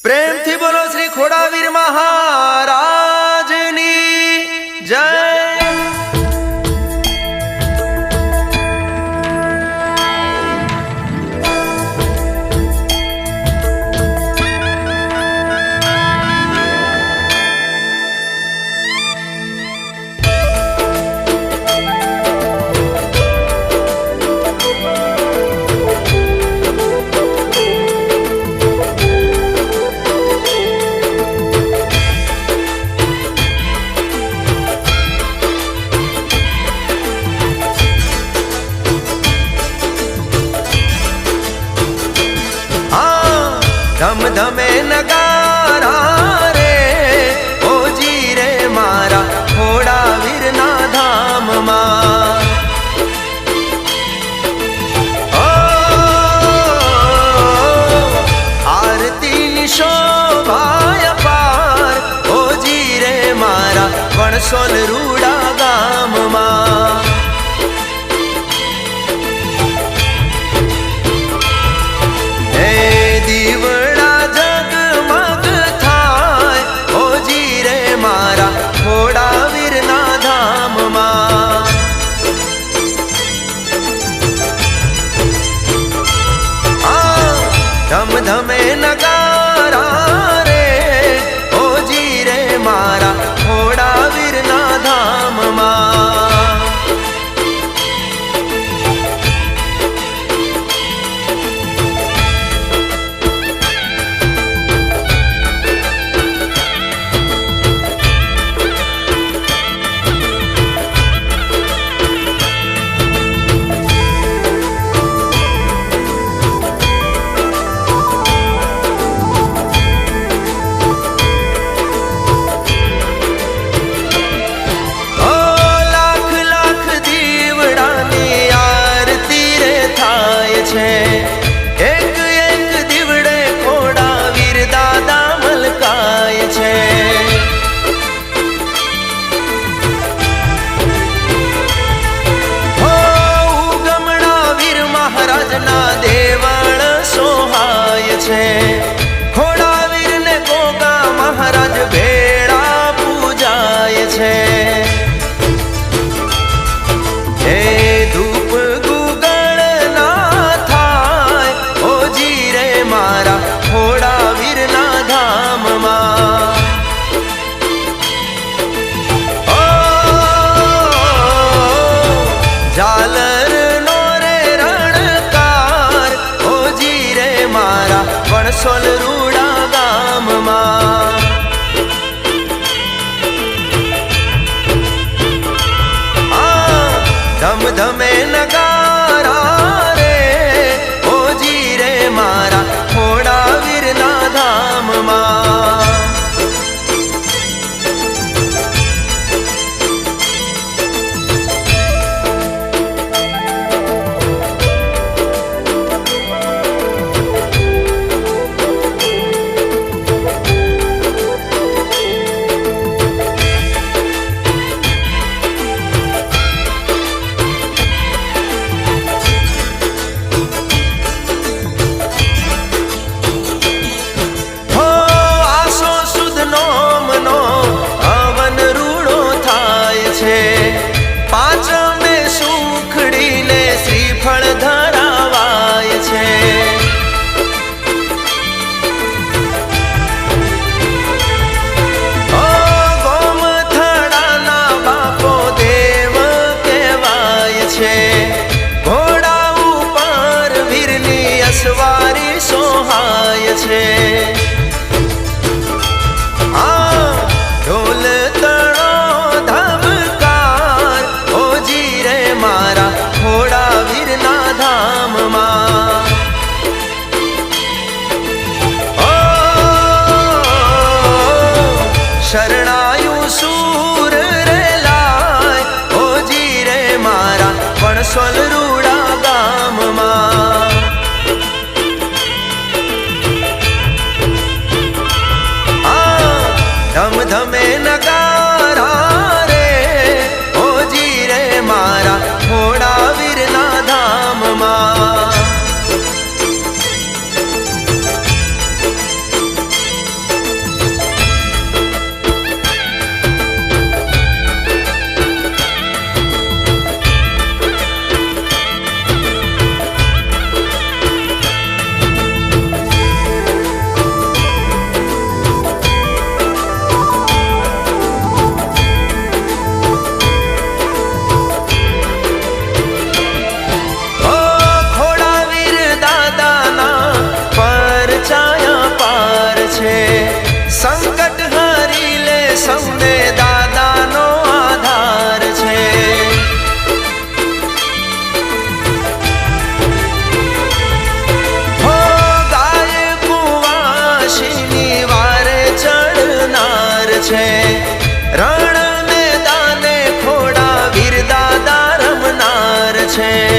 પ્રેમથી બોલો શ્રી ખોડાવીર મહારાજની જય। ધમ ધમે નગારા રે ઓજી રે મારા ખોડાવીરના ધામમાં। આરતીની શોભાય પાર ઓજી રે મારા વણસોલ રૂડા ગામમાં। દીવડા જગમગ થાય ઓજી રે મારા ખોડાવીરના ધામમાં। ધમ ધમે નગારા રે ઓજી રે મારા ખોડાવીરના ધામમાં। એક એક દીવડે ખોડાવીર દાદા મલકાય છે। ઉગમણા વીર મહારાજના દેવળ સોહાય છે। ખોડાવીરને ગોગા મહારાજ ભેળા પૂજાય છે। હે ધૂપ મારા ખોડાવીરના ધામમાં। ઝાલર નો રે રણકાર ઓજી રે મારા વણસોલ રૂડા ગામમાં। ધમ ધમે નગારા રે ઓજી રે મારા ખોડાવીરના ધામમાં। છે